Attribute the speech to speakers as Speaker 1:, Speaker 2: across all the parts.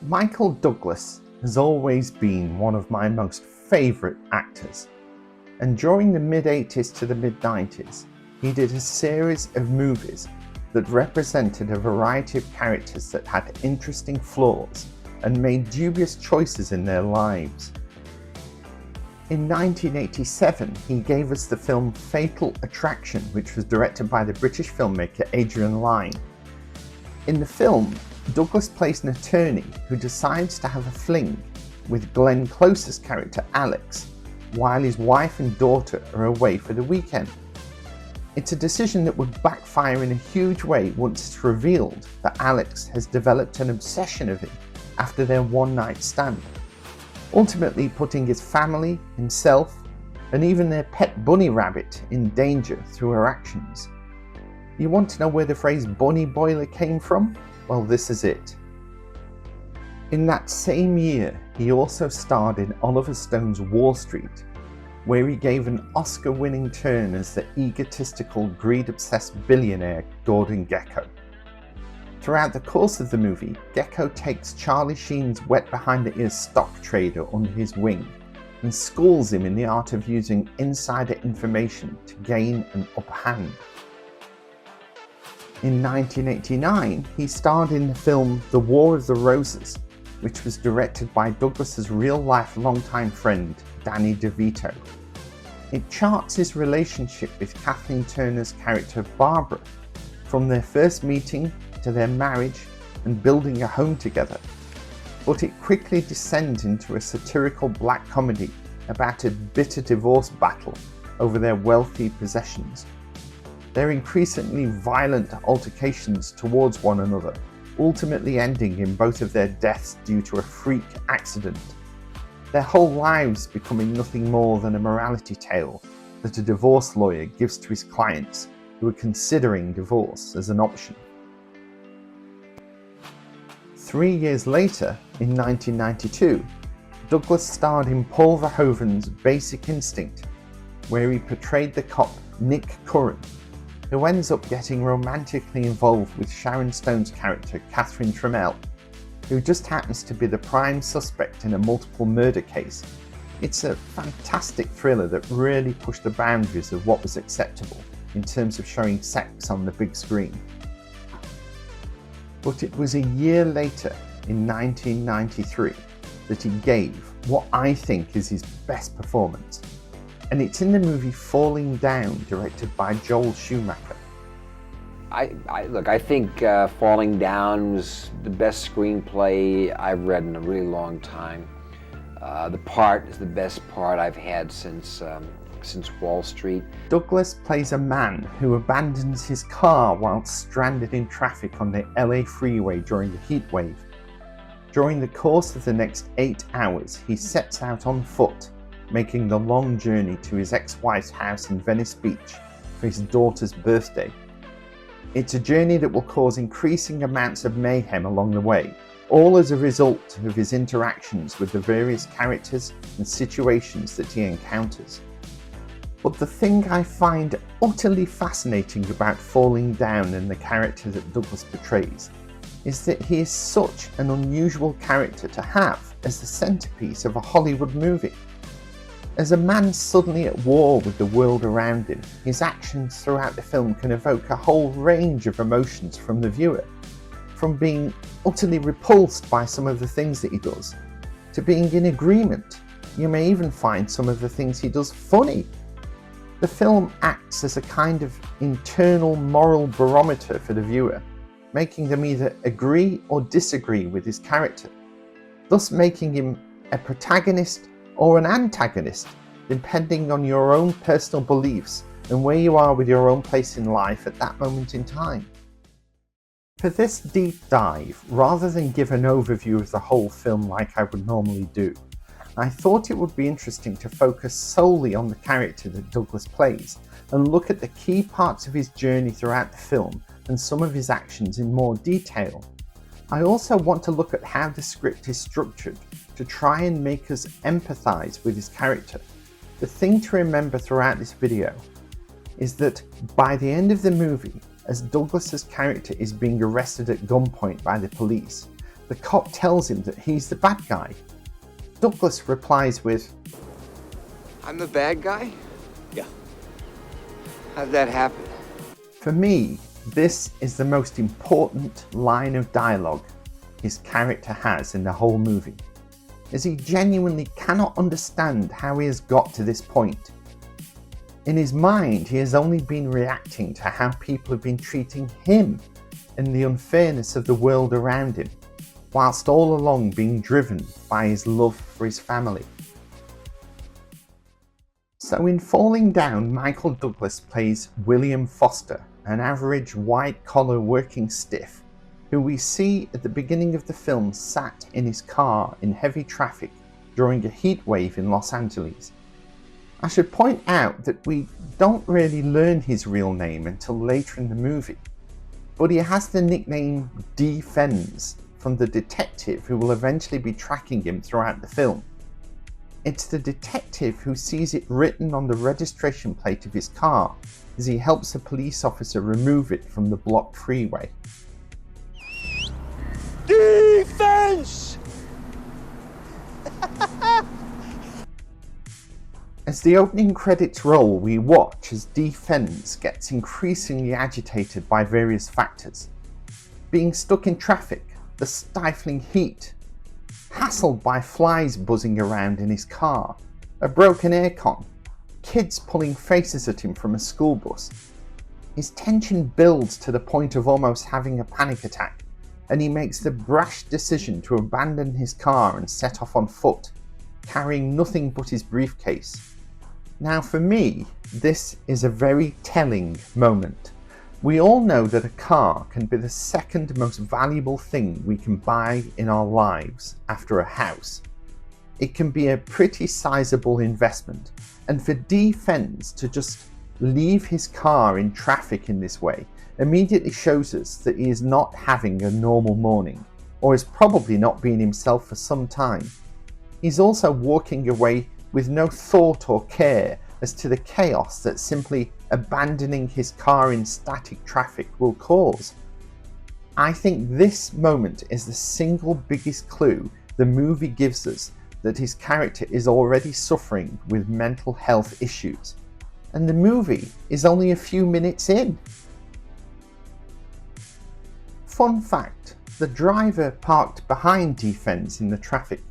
Speaker 1: Michael Douglas has always been one of my most favourite actors, and during the mid-80s to the mid-90s, he did a series of movies that represented a variety of characters that had interesting flaws and made dubious choices in their lives. In 1987, he gave us the film Fatal Attraction, which was directed by the British filmmaker Adrian Lyne. In the film, Douglas plays an attorney who decides to have a fling with Glenn Close's character Alex, while his wife and daughter are away for the weekend. It's a decision that would backfire in a huge way once it's revealed that Alex has developed an obsession of him after their one-night stand, ultimately putting his family, himself, and even their pet bunny rabbit in danger through her actions. You want to know where the phrase bunny boiler came from? Well, this is it. In that same year, he also starred in Oliver Stone's Wall Street, where he gave an Oscar-winning turn as the egotistical, greed-obsessed billionaire Gordon Gekko. Throughout the course of the movie, Gekko takes Charlie Sheen's wet-behind-the-ears stock trader under his wing and schools him in the art of using insider information to gain an upper hand. In 1989, he starred in the film The War of the Roses, which was directed by Douglas's real-life longtime friend, Danny DeVito. It charts his relationship with Kathleen Turner's character Barbara, from their first meeting to their marriage and building a home together. But it quickly descends into a satirical black comedy about a bitter divorce battle over their wealthy possessions. Their increasingly violent altercations towards one another, ultimately ending in both of their deaths due to a freak accident. Their whole lives becoming nothing more than a morality tale that a divorce lawyer gives to his clients who are considering divorce as an option. 3 years later, in 1992, Douglas starred in Paul Verhoeven's Basic Instinct, where he portrayed the cop Nick Curran, who ends up getting romantically involved with Sharon Stone's character Catherine Trammell, who just happens to be the prime suspect in a multiple murder case. It's a fantastic thriller that really pushed the boundaries of what was acceptable in terms of showing sex on the big screen. But it was a year later, in 1993, that he gave what I think is his best performance. And it's in the movie Falling Down, directed by Joel Schumacher.
Speaker 2: I think Falling Down was the best screenplay I've read in a really long time. The part is the best part I've had since Wall Street.
Speaker 1: Douglas plays a man who abandons his car while stranded in traffic on the LA freeway during the heat wave. During the course of the next 8 hours, he sets out on foot, making the long journey to his ex-wife's house in Venice Beach for his daughter's birthday. It's a journey that will cause increasing amounts of mayhem along the way, all as a result of his interactions with the various characters and situations that he encounters. But the thing I find utterly fascinating about Falling Down and the character that Douglas portrays is that he is such an unusual character to have as the centerpiece of a Hollywood movie. As a man suddenly at war with the world around him, his actions throughout the film can evoke a whole range of emotions from the viewer, from being utterly repulsed by some of the things that he does, to being in agreement. You may even find some of the things he does funny. The film acts as a kind of internal moral barometer for the viewer, making them either agree or disagree with his character, thus making him a protagonist or an antagonist, depending on your own personal beliefs and where you are with your own place in life at that moment in time. For this deep dive, rather than give an overview of the whole film like I would normally do, I thought it would be interesting to focus solely on the character that Douglas plays and look at the key parts of his journey throughout the film and some of his actions in more detail. I also want to look at how the script is structured to try and make us empathise with his character. The thing to remember throughout this video is that by the end of the movie, as Douglas's character is being arrested at gunpoint by the police, The cop tells him that he's the bad guy. Douglas replies with,
Speaker 2: I'm the bad guy? Yeah. How'd that happen?
Speaker 1: For me, this is the most important line of dialogue his character has in the whole movie, as he genuinely cannot understand how he has got to this point. In his mind, he has only been reacting to how people have been treating him and the unfairness of the world around him, whilst all along being driven by his love for his family. So in Falling Down, Michael Douglas plays William Foster, an average white-collar working stiff who we see at the beginning of the film sat in his car in heavy traffic during a heat wave in Los Angeles. I should point out that we don't really learn his real name until later in the movie, but he has the nickname D-FENS from the detective who will eventually be tracking him throughout the film. It's the detective who sees it written on the registration plate of his car as he helps a police officer remove it from the blocked freeway.
Speaker 2: D-FENS!
Speaker 1: As the opening credits roll, we watch as D-FENS gets increasingly agitated by various factors. Being stuck in traffic, the stifling heat, hassled by flies buzzing around in his car, a broken aircon, kids pulling faces at him from a school bus. His tension builds to the point of almost having a panic attack, and he makes the brash decision to abandon his car and set off on foot, carrying nothing but his briefcase. Now for me, this is a very telling moment. We all know that a car can be the second most valuable thing we can buy in our lives after a house. It can be a pretty sizable investment, and for D-FENS to just leave his car in traffic in this way immediately shows us that he is not having a normal morning, or is probably not being himself for some time. He's also walking away with no thought or care as to the chaos that simply abandoning his car in static traffic will cause. I think this moment is the single biggest clue the movie gives us that his character is already suffering with mental health issues, and the movie is only a few minutes in. Fun fact, the driver parked behind D-FENS in the traffic,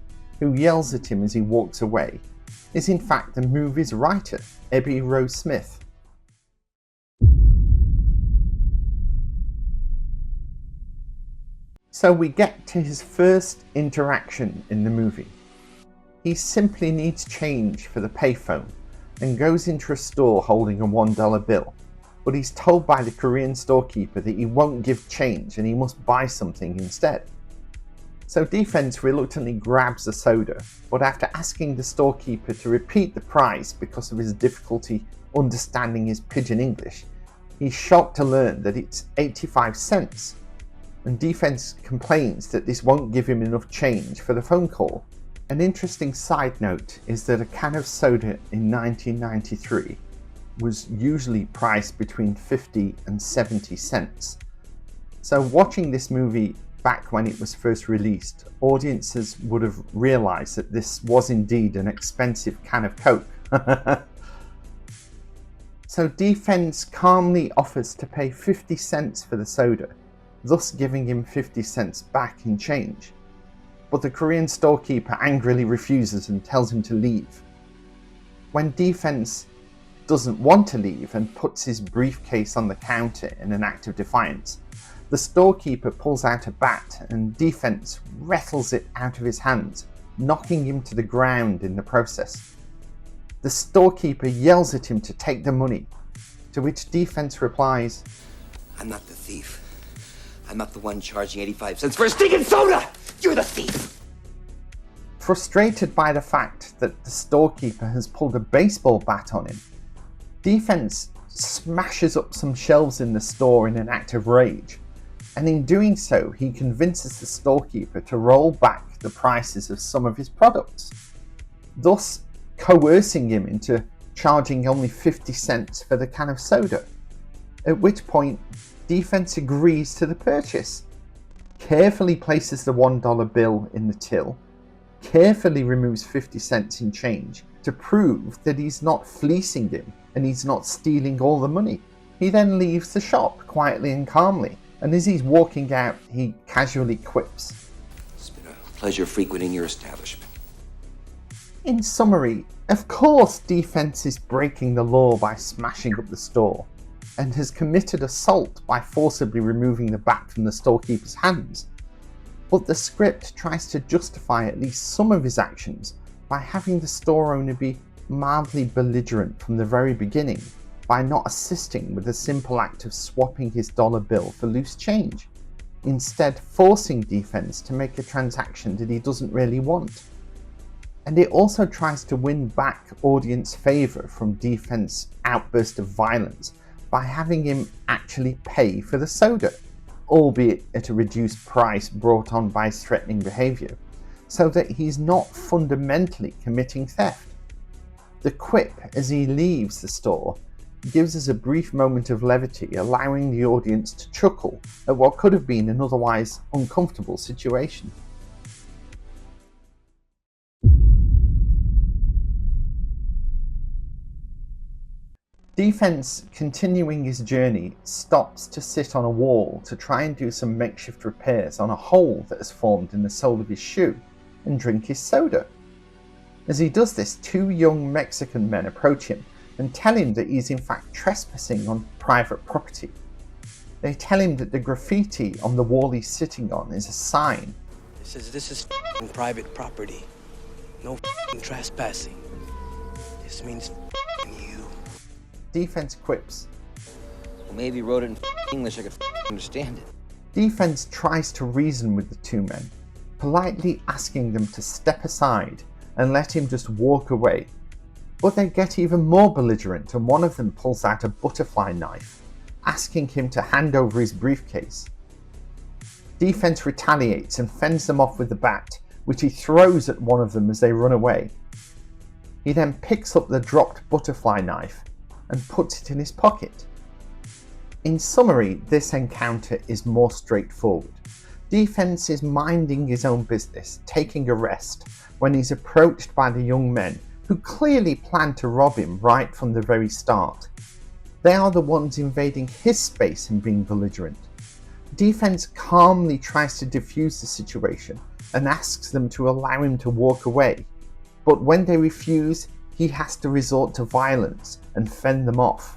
Speaker 1: who yells at him as he walks away, is in fact the movie's writer, Ebby Rose Smith. So we get to his first interaction in the movie. He simply needs change for the payphone and goes into a store holding a $1 bill, but he's told by the Korean storekeeper that he won't give change and he must buy something instead. So D-FENS reluctantly grabs a soda, but after asking the storekeeper to repeat the price because of his difficulty understanding his pidgin English, he's shocked to learn that it's 85 cents, and D-FENS complains that this won't give him enough change for the phone call. An interesting side note is that a can of soda in 1993 was usually priced between 50 and 70 cents. So watching this movie back when it was first released, audiences would have realised that this was indeed an expensive can of Coke. So D-FENS calmly offers to pay 50 cents for the soda, thus giving him 50 cents back in change. But the Korean storekeeper angrily refuses and tells him to leave. When D-FENS doesn't want to leave and puts his briefcase on the counter in an act of defiance, the storekeeper pulls out a bat and D-FENS rattles it out of his hands, knocking him to the ground in the process. The storekeeper yells at him to take the money, to which D-FENS replies,
Speaker 3: I'm not the thief. I'm not the one charging 85 cents for a stinking soda! You're the thief!
Speaker 1: Frustrated by the fact that the storekeeper has pulled a baseball bat on him, D-FENS smashes up some shelves in the store in an act of rage, and in doing so he convinces the storekeeper to roll back the prices of some of his products, thus coercing him into charging only 50 cents for the can of soda, at which point D-FENS agrees to the purchase. carefully places the $1 bill in the till, carefully removes 50 cents in change to prove that he's not fleecing him and he's not stealing all the money. He then leaves the shop quietly and calmly, and as he's walking out, he casually quips,
Speaker 3: It's been a pleasure frequenting your establishment.
Speaker 1: In summary, of course D-FENS is breaking the law by smashing up the store, and has committed assault by forcibly removing the bat from the storekeeper's hands. But the script tries to justify at least some of his actions by having the store owner be mildly belligerent from the very beginning by not assisting with the simple act of swapping his dollar bill for loose change, instead forcing D-FENS to make a transaction that he doesn't really want. And it also tries to win back audience favour from D-FENS' outburst of violence by having him actually pay for the soda, albeit at a reduced price brought on by his threatening behaviour, so that he's not fundamentally committing theft. The quip as he leaves the store gives us a brief moment of levity, allowing the audience to chuckle at what could have been an otherwise uncomfortable situation. D-FENS, continuing his journey, stops to sit on a wall to try and do some makeshift repairs on a hole that has formed in the sole of his shoe and drink his soda. As he does this, two young Mexican men approach him and tell him that he's in fact trespassing on private property. They tell him that the graffiti on the wall he's sitting on is a sign.
Speaker 4: It says this is private property. No trespassing. This means you.
Speaker 1: D-FENS quips.
Speaker 3: Well, maybe he wrote it in English, I could understand it.
Speaker 1: D-FENS tries to reason with the two men, politely asking them to step aside and let him just walk away. But they get even more belligerent and one of them pulls out a butterfly knife, asking him to hand over his briefcase. D-FENS retaliates and fends them off with the bat, which he throws at one of them as they run away. He then picks up the dropped butterfly knife and puts it in his pocket. In summary, this encounter is more straightforward. D-FENS is minding his own business, taking a rest, when he's approached by the young men who clearly plan to rob him right from the very start. They are the ones invading his space and being belligerent. D-FENS calmly tries to defuse the situation and asks them to allow him to walk away, but when they refuse, he has to resort to violence and fend them off.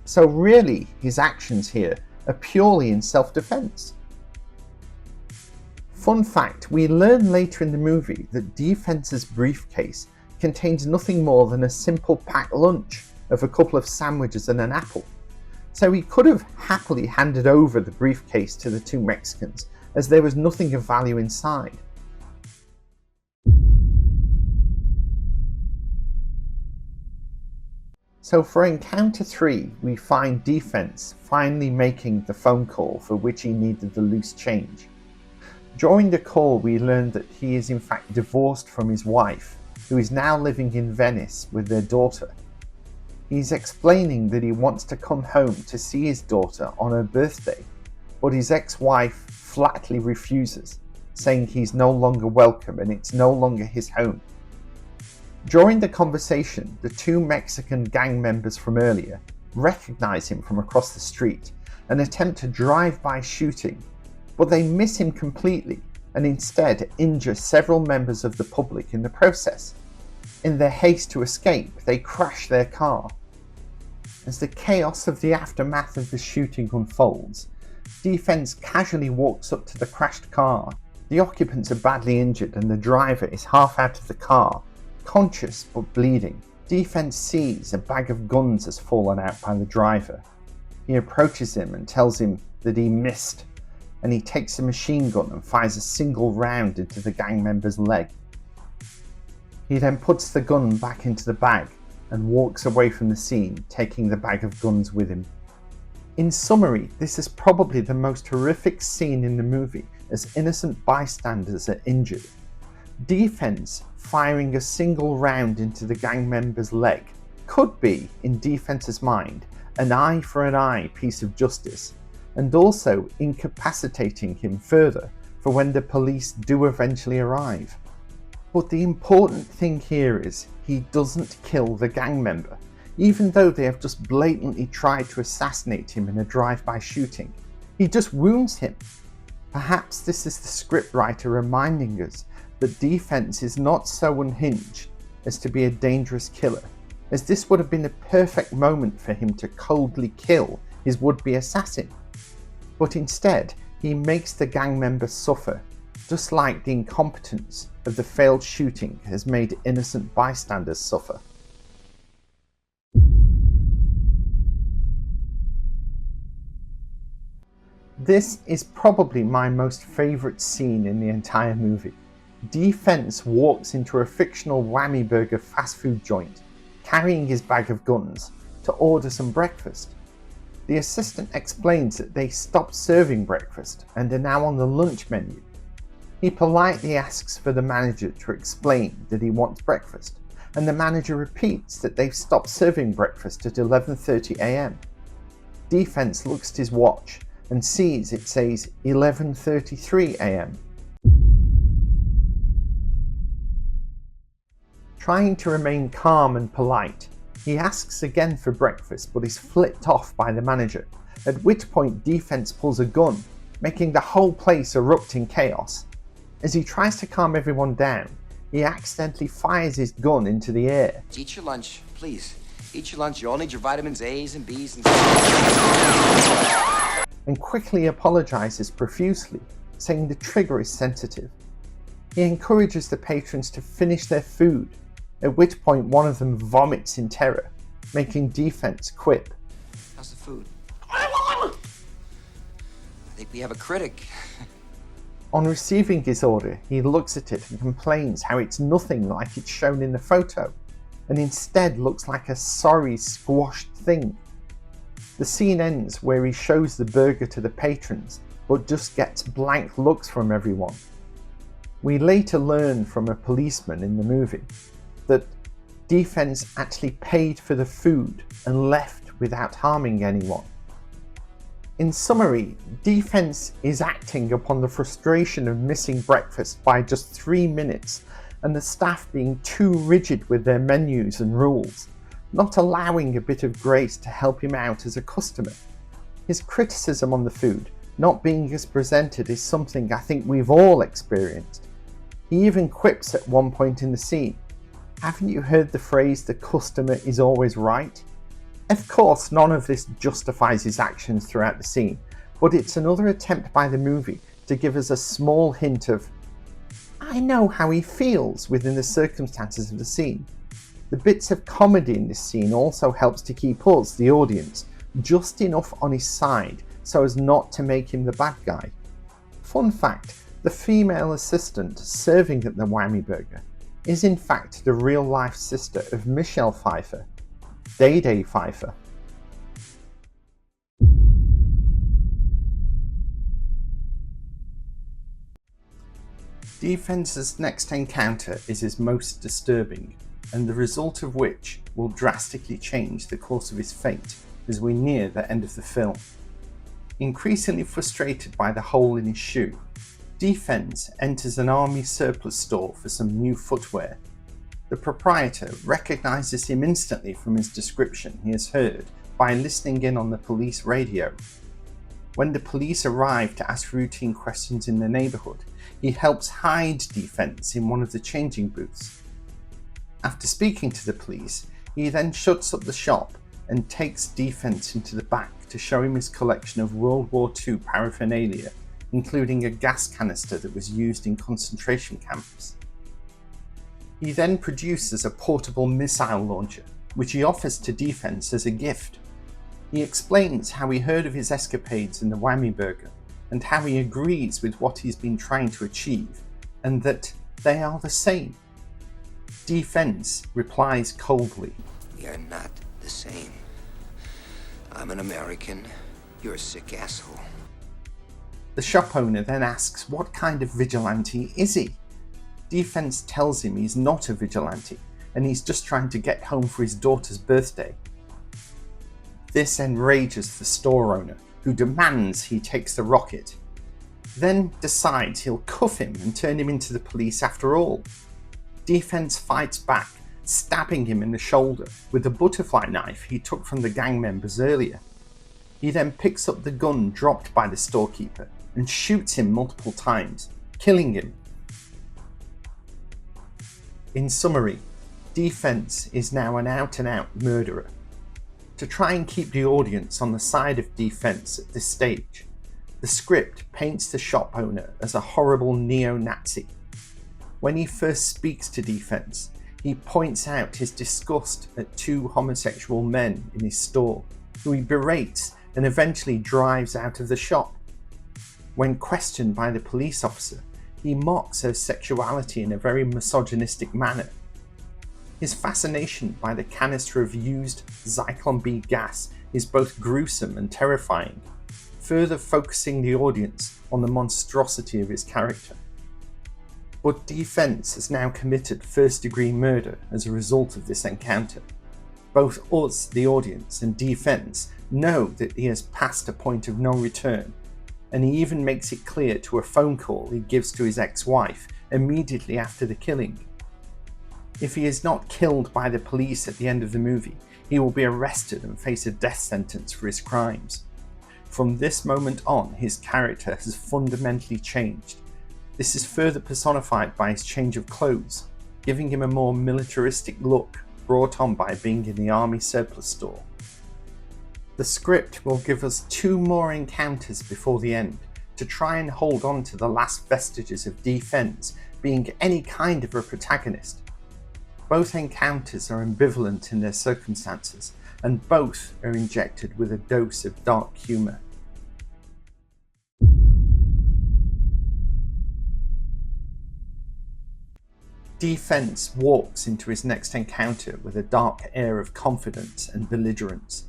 Speaker 1: So really, his actions here are purely in self-defense. Fun fact, we learn later in the movie that D-FENS's briefcase contains nothing more than a simple packed lunch of a couple of sandwiches and an apple. So he could have happily handed over the briefcase to the two Mexicans, as there was nothing of value inside. So for encounter 3, we find D-FENS finally making the phone call for which he needed the loose change. During the call, we learn that he is in fact divorced from his wife, who is now living in Venice with their daughter. He's explaining that he wants to come home to see his daughter on her birthday, but his ex-wife flatly refuses, saying he's no longer welcome and it's no longer his home. During the conversation, the two Mexican gang members from earlier recognize him from across the street and attempt to drive by shooting, but they miss him completely and instead injure several members of the public in the process. In their haste to escape, they crash their car. As the chaos of the aftermath of the shooting unfolds, D-FENS casually walks up to the crashed car. The occupants are badly injured and the driver is half out of the car, conscious but bleeding. D-FENS sees a bag of guns has fallen out by the driver. He approaches him and tells him that he missed, and he takes a machine gun and fires a single round into the gang member's leg. He then puts the gun back into the bag and walks away from the scene, taking the bag of guns with him. In summary, this is probably the most horrific scene in the movie, as innocent bystanders are injured. D-FENS firing a single round into the gang member's leg could be, in D-FENS's mind, an eye for an eye piece of justice, and also incapacitating him further for when the police do eventually arrive. But the important thing here is he doesn't kill the gang member, even though they have just blatantly tried to assassinate him in a drive-by shooting. He just wounds him. Perhaps this is the scriptwriter reminding us that D-FENS is not so unhinged as to be a dangerous killer, as this would have been a perfect moment for him to coldly kill his would-be assassin. But instead, he makes the gang member suffer, just like the incompetence of the failed shooting has made innocent bystanders suffer. This is probably my most favourite scene in the entire movie. D-FENS walks into a fictional whammy burger fast food joint, carrying his bag of guns, to order some breakfast. The assistant explains that they stopped serving breakfast and are now on the lunch menu. He politely asks for the manager to explain that he wants breakfast, and the manager repeats that they've stopped serving breakfast at 11:30 a.m. D-FENS looks at his watch and sees it says 11:33 a.m. Trying to remain calm and polite, he asks again for breakfast but is flipped off by the manager, at which point D-FENS pulls a gun, making the whole place erupt in chaos. As he tries to calm everyone down, he accidentally fires his gun into the air.
Speaker 3: Eat your lunch, please. Eat your lunch. You all need your vitamins A's and B's and
Speaker 1: and quickly apologizes profusely, saying the trigger is sensitive. He encourages the patrons to finish their food, at which point one of them vomits in terror, making D-FENS quip.
Speaker 3: How's the food? I think we have a critic.
Speaker 1: On receiving his order, he looks at it and complains how it's nothing like it's shown in the photo, and instead looks like a sorry, squashed thing. The scene ends where he shows the burger to the patrons, but just gets blank looks from everyone. We later learn from a policeman in the movie that D-FENS actually paid for the food and left without harming anyone. In summary, D-FENS is acting upon the frustration of missing breakfast by just 3 minutes and the staff being too rigid with their menus and rules, not allowing a bit of grace to help him out as a customer. His criticism on the food not being as presented is something I think we've all experienced. He even quips at one point in the scene, "Haven't you heard the phrase, the customer is always right?" Of course, none of this justifies his actions throughout the scene, but it's another attempt by the movie to give us a small hint of, I know how he feels within the circumstances of the scene. The bits of comedy in this scene also helps to keep us, the audience, just enough on his side so as not to make him the bad guy. Fun fact, the female assistant serving at the Whammy Burger is in fact the real-life sister of Michelle Pfeiffer, Day Pfeiffer. D-FENS's next encounter is his most disturbing, and the result of which will drastically change the course of his fate as we near the end of the film. Increasingly frustrated by the hole in his shoe, D-FENS enters an army surplus store for some new footwear. The proprietor recognises him instantly from his description he has heard by listening in on the police radio. When the police arrive to ask routine questions in the neighbourhood, he helps hide D-FENS in one of the changing booths. After speaking to the police, he then shuts up the shop and takes D-FENS into the back to show him his collection of World War II paraphernalia, including a gas canister that was used in concentration camps. He then produces a portable missile launcher, which he offers to D-FENS as a gift. He explains how he heard of his escapades in the Whammy Burger, and how he agrees with what he's been trying to achieve, and that they are the same. D-FENS replies coldly,
Speaker 3: We are not the same. I'm an American. You're a sick asshole.
Speaker 1: The shop owner then asks what kind of vigilante is he? D-FENS tells him he's not a vigilante, and he's just trying to get home for his daughter's birthday. This enrages the store owner, who demands he takes the rocket. then decides he'll cuff him and turn him into the police after all. D-FENS fights back, stabbing him in the shoulder with the butterfly knife he took from the gang members earlier. He then picks up the gun dropped by the storekeeper and shoots him multiple times, killing him. In summary, D-FENS is now an out-and-out murderer. To try and keep the audience on the side of D-FENS at this stage, the script paints the shop owner as a horrible neo-Nazi. When he first speaks to D-FENS, he points out his disgust at two homosexual men in his store, who he berates and eventually drives out of the shop. When questioned by the police officer, he mocks her sexuality in a very misogynistic manner. His fascination by the canister of used Zyklon B gas is both gruesome and terrifying, further focusing the audience on the monstrosity of his character. But D-FENS has now committed first-degree murder as a result of this encounter. Both us, the audience, and D-FENS know that he has passed a point of no return, and he even makes it clear to a phone call he gives to his ex-wife immediately after the killing. If he is not killed by the police at the end of the movie, he will be arrested and face a death sentence for his crimes. From this moment on, his character has fundamentally changed. This is further personified by his change of clothes, giving him a more militaristic look brought on by being in the army surplus store. The script will give us 2 more encounters before the end to try and hold on to the last vestiges of D-FENS being any kind of a protagonist. Both encounters are ambivalent in their circumstances, and both are injected with a dose of dark humour. D-FENS walks into his next encounter with a dark air of confidence and belligerence.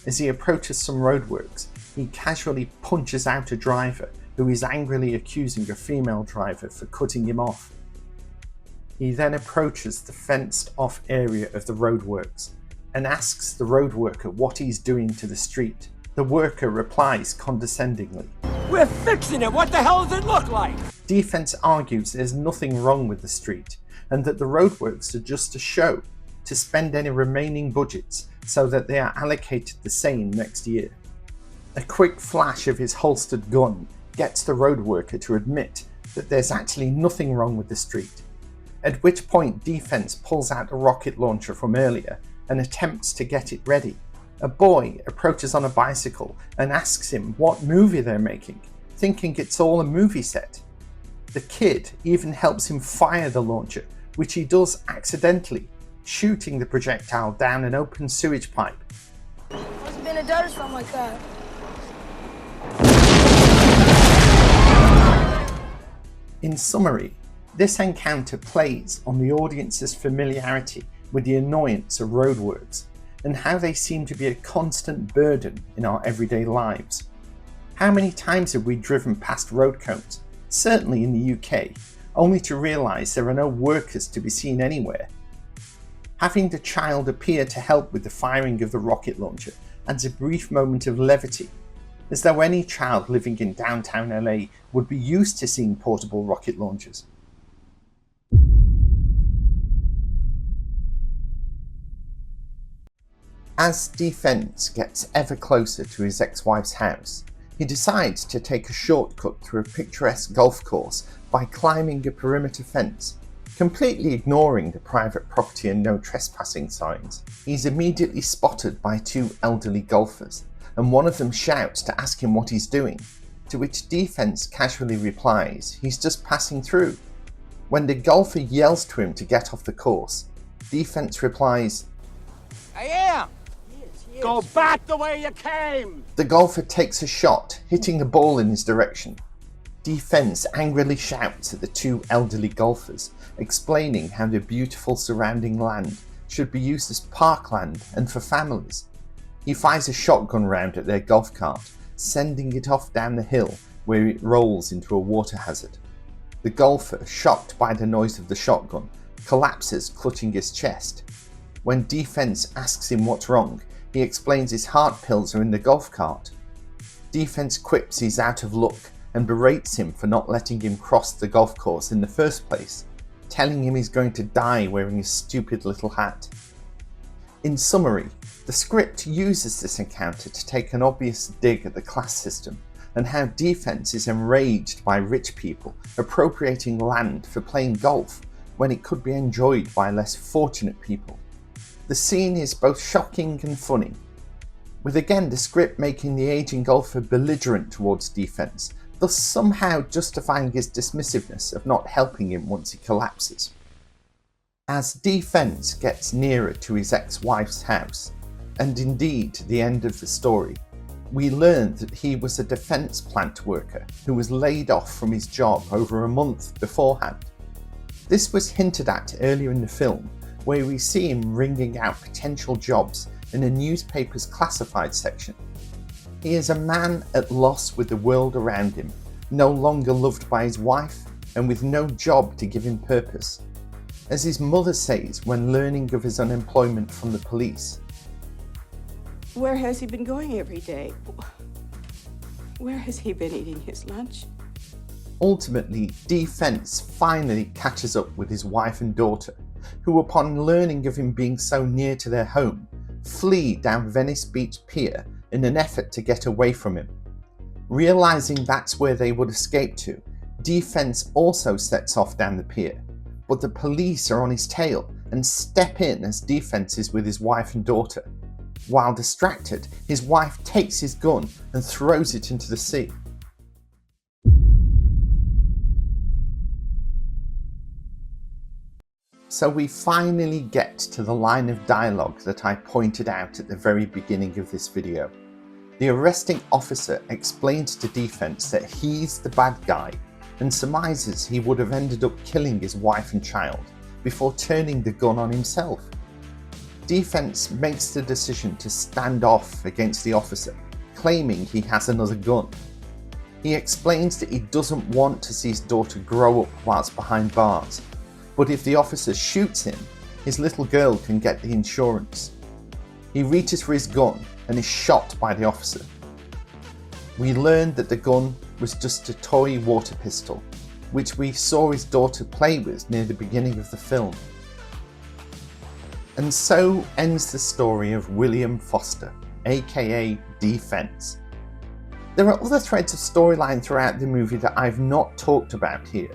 Speaker 1: As he approaches some roadworks, he casually punches out a driver who is angrily accusing a female driver for cutting him off. He then approaches the fenced-off area of the roadworks and asks the road worker what he's doing to the street. The worker replies condescendingly,
Speaker 5: "We're fixing it! What the hell does it look like?"
Speaker 1: D-FENS argues there's nothing wrong with the street and that the roadworks are just a show to spend any remaining budgets so that they are allocated the same next year. A quick flash of his holstered gun gets the road worker to admit that there's actually nothing wrong with the street, at which point D-FENS pulls out a rocket launcher from earlier and attempts to get it ready. A boy approaches on a bicycle and asks him what movie they're making, thinking it's all a movie set. The kid even helps him fire the launcher, which he does accidentally, shooting the projectile down an open sewage pipe.
Speaker 6: Must have been a dud or something like that.
Speaker 1: In summary, this encounter plays on the audience's familiarity with the annoyance of roadworks and how they seem to be a constant burden in our everyday lives. How many times have we driven past road cones, certainly in the UK, only to realise there are no workers to be seen anywhere? Having the child appear to help with the firing of the rocket launcher adds a brief moment of levity, as though any child living in downtown LA would be used to seeing portable rocket launchers. As D-FENS gets ever closer to his ex-wife's house, he decides to take a shortcut through a picturesque golf course by climbing a perimeter fence, completely ignoring the private property and no trespassing signs. He's immediately spotted by 2 elderly golfers, and one of them shouts to ask him what he's doing, to which D-FENS casually replies he's just passing through. When the golfer yells to him to get off the course, D-FENS replies,
Speaker 5: "I am! Go back the way you came!"
Speaker 1: The golfer takes a shot, hitting the ball in his direction. D-FENS angrily shouts at the 2 elderly golfers, explaining how the beautiful surrounding land should be used as parkland and for families. He fires a shotgun round at their golf cart, sending it off down the hill where it rolls into a water hazard. The golfer, shocked by the noise of the shotgun, collapses, clutching his chest. When D-FENS asks him what's wrong, he explains his heart pills are in the golf cart. D-FENS quips he's out of luck and berates him for not letting him cross the golf course in the first place, telling him he's going to die wearing his stupid little hat. In summary, the script uses this encounter to take an obvious dig at the class system and how D-FENS is enraged by rich people appropriating land for playing golf when it could be enjoyed by less fortunate people. The scene is both shocking and funny, with again the script making the aging golfer belligerent towards D-FENS, thus somehow justifying his dismissiveness of not helping him once he collapses. As D-FENS gets nearer to his ex-wife's house, and indeed the end of the story, we learn that he was a defence plant worker who was laid off from his job over a month beforehand. This was hinted at earlier in the film, where we see him ringing out potential jobs in a newspaper's classified section. He is a man at loss with the world around him, no longer loved by his wife, and with no job to give him purpose. As his mother says when learning of his unemployment from the police,
Speaker 7: "Where has he been going every day? Where has he been eating his lunch?"
Speaker 1: Ultimately, D-FENS finally catches up with his wife and daughter, who upon learning of him being so near to their home, flee down Venice Beach Pier in an effort to get away from him. Realising that's where they would escape to, D-FENS also sets off down the pier, but the police are on his tail and step in as D-FENS is with his wife and daughter. While distracted, his wife takes his gun and throws it into the sea. So we finally get to the line of dialogue that I pointed out at the very beginning of this video. The arresting officer explains to D-FENS that he's the bad guy and surmises he would have ended up killing his wife and child before turning the gun on himself. D-FENS makes the decision to stand off against the officer, claiming he has another gun. He explains that he doesn't want to see his daughter grow up whilst behind bars, but if the officer shoots him, his little girl can get the insurance. He reaches for his gun and is shot by the officer. We learn that the gun was just a toy water pistol, which we saw his daughter play with near the beginning of the film. And so ends the story of William Foster, aka D-FENS. There are other threads of storyline throughout the movie that I've not talked about here,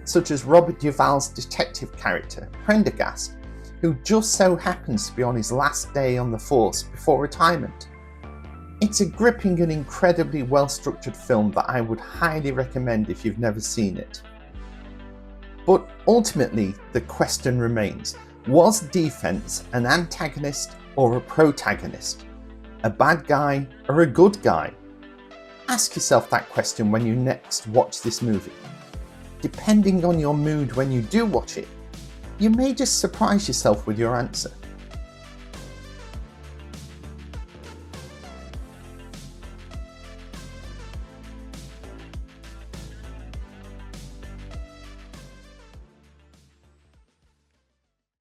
Speaker 1: such as Robert Duvall's detective character, Prendergast, who just so happens to be on his last day on the force before retirement. It's a gripping and incredibly well-structured film that I would highly recommend if you've never seen it. But ultimately, the question remains, was D-FENS an antagonist or a protagonist? A bad guy or a good guy? Ask yourself that question when you next watch this movie. Depending on your mood when you do watch it, you may just surprise yourself with your answer.